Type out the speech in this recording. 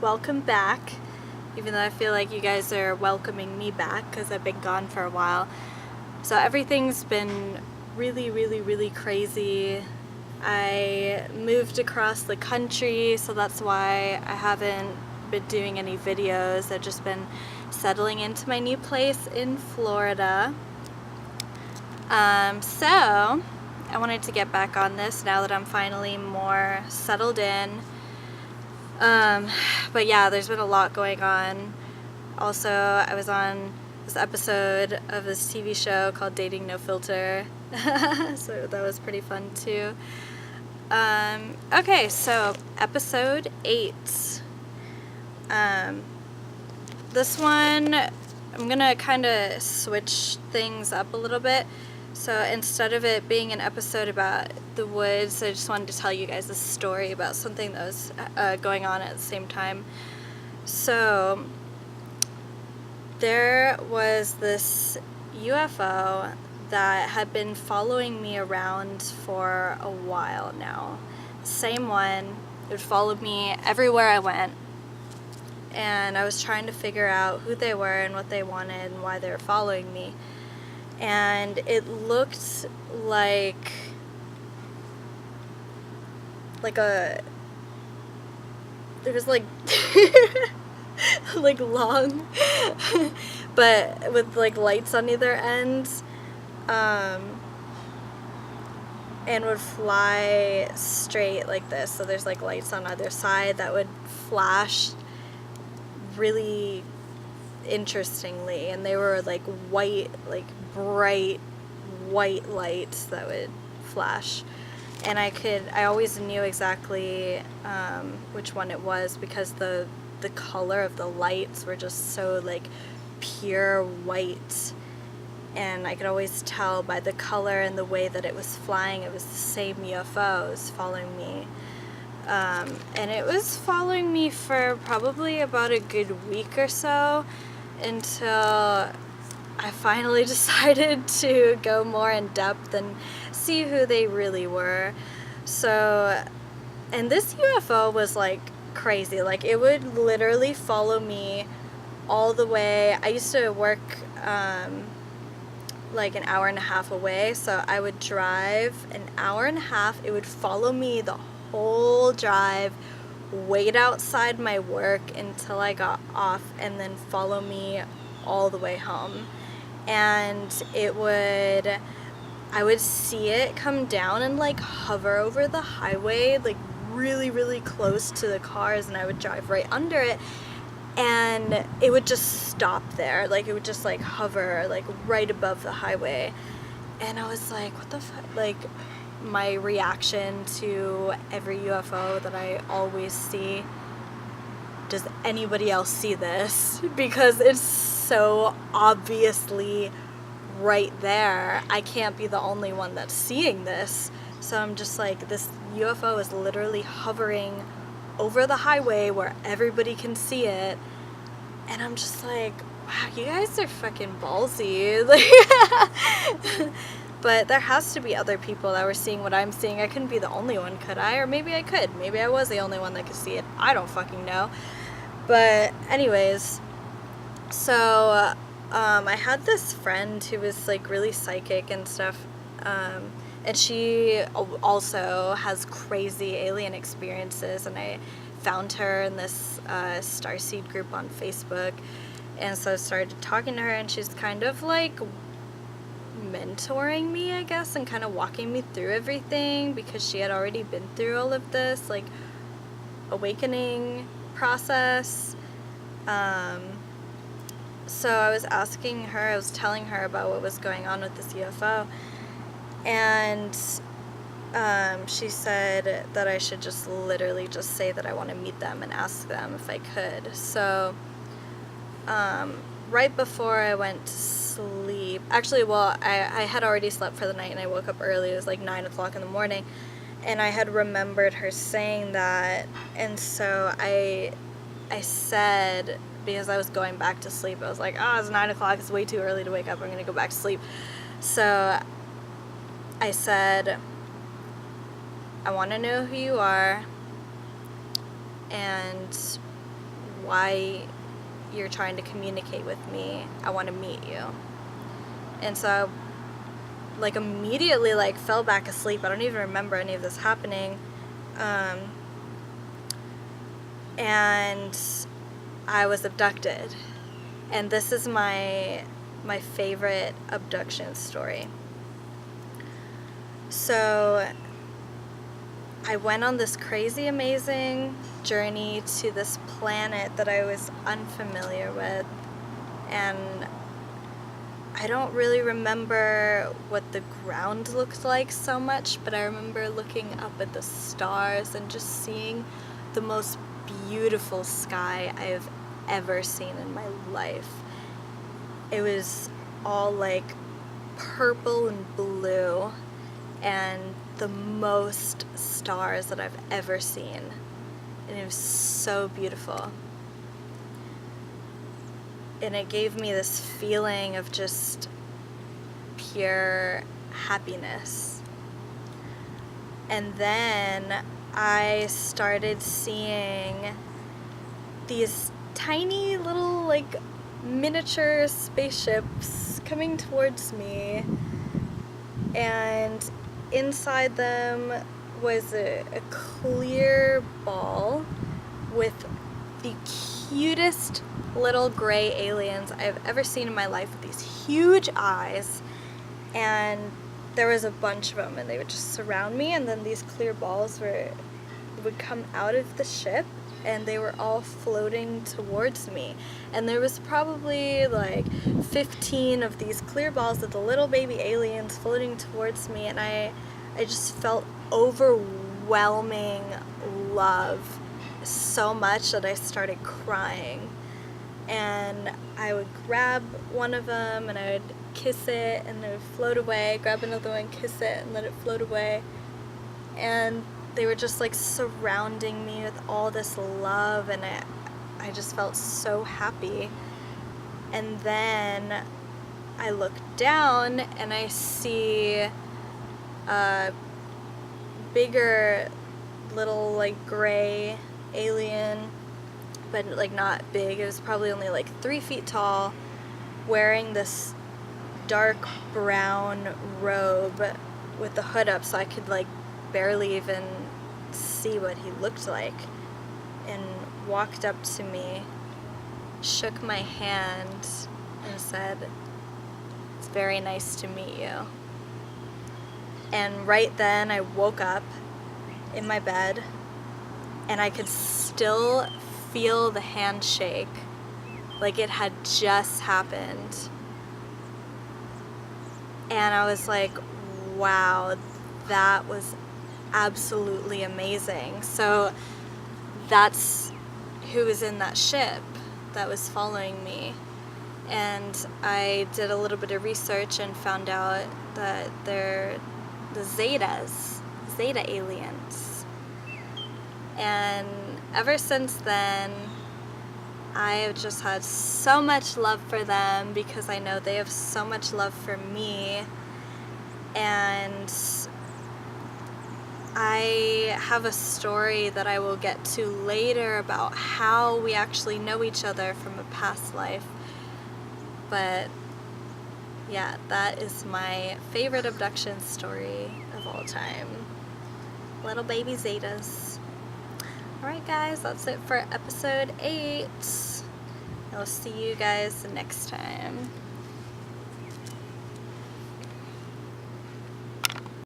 welcome back, even though I feel like you guys are welcoming me back because I've been gone for a while. So everything's been really crazy. I moved across the country, so that's why I haven't been doing any videos. I've just been settling into my new place in Florida. So I wanted to get back on this now that I'm finally more settled in. But yeah, there's been a lot going on. Also, I was on this episode of this TV show called Dating No Filter, so that was pretty fun too. Okay, so episode 8. This one, I'm gonna kind of switch things up a little bit. So instead of it being an episode about the woods, I just wanted to tell you guys a story about something that was going on at the same time. So there was this UFO that had been following me around for a while now. Same one. It would follow me everywhere I went. And I was trying to figure out who they were and what they wanted and why they were following me. And it looked like there was like like long but with like lights on either end, and would fly straight like this. So there's like lights on either side that would flash really interestingly, and they were like white, like bright white lights that would flash. And I always knew exactly which one it was because the color of the lights were just so like pure white, and I could always tell by the color and the way that it was flying it was the same UFO was following me. And it was following me for probably about a good week or so until I finally decided to go more in depth and see who they really were. So, and this UFO was like crazy. Like it would literally follow me all the way. I used to work like an hour and a half away, so I would drive an hour and a half. It would follow me the whole drive, wait outside my work until I got off, and then follow me all the way home. And I would see it come down and like hover over the highway, like really close to the cars, and I would drive right under it, and it would just stop there. Like it would just like hover like right above the highway. And I was like, what the fuck? Like my reaction to every UFO that I always see, does anybody else see this? Because it's so obviously right there. I can't be the only one that's seeing this. So I'm just like, this UFO is literally hovering over the highway where everybody can see it. And I'm just like, wow, you guys are fucking ballsy. Like, but there has to be other people that were seeing what I'm seeing. I couldn't be the only one, could I? Or maybe I could. Maybe I was the only one that could see it. I don't fucking know. But anyways, so I had this friend who was like really psychic and stuff, and she also has crazy alien experiences, and I found her in this starseed group on Facebook, and so I started talking to her, and she's kind of like mentoring me, I guess, and kind of walking me through everything because she had already been through all of this like awakening process. So I was asking her, I was telling her about what was going on with this UFO, and she said that I should just literally just say that I want to meet them and ask them if I could. So right before I went to sleep, actually, well, I had already slept for the night and I woke up early. It was like 9 o'clock in the morning, and I had remembered her saying that, and so I said, because I was going back to sleep, I was like, oh, it's 9 o'clock, it's way too early to wake up, I'm gonna go back to sleep. So I said, I want to know who you are, and why you're trying to communicate with me. I want to meet you. And so I, like, immediately, like, fell back asleep. I don't even remember any of this happening. And I was abducted. And this is my favorite abduction story. So I went on this crazy, amazing journey to this planet that I was unfamiliar with, and I don't really remember what the ground looked like so much, but I remember looking up at the stars and just seeing the most beautiful sky I have ever seen in my life. It was all like purple and blue, and the most stars that I've ever seen, and it was so beautiful. And it gave me this feeling of just pure happiness. And then I started seeing these tiny little, like, miniature spaceships coming towards me, and inside them was a clear ball with the cutest little gray aliens I've ever seen in my life, with these huge eyes. And there was a bunch of them, and they would just surround me, and then these clear balls would come out of the ship, and they were all floating towards me. And there was probably like 15 of these clear balls of the little baby aliens floating towards me, and I just felt overwhelming love so much that I started crying. And I would grab one of them and I would kiss it, and it would float away, grab another one, kiss it, and let it float away. And they were just like surrounding me with all this love, and I just felt so happy. And then I look down and I see a bigger little, like, gray alien, but like not big. It was probably only like 3 feet tall, wearing this dark brown robe with the hood up, so I could like barely even see what he looked like, and walked up to me, shook my hand, and said, "It's very nice to meet you." And right then I woke up in my bed, and I could still feel the handshake like it had just happened. And I was like, wow, that was absolutely amazing. So that's who was in that ship that was following me. And I did a little bit of research and found out that they're the Zeta aliens. And ever since then, I have just had so much love for them, because I know they have so much love for me. And I have a story that I will get to later about how we actually know each other from a past life. But yeah, that is my favorite abduction story of all time. Little baby Zetas. Alright guys, that's it for episode 8. I'll see you guys next time.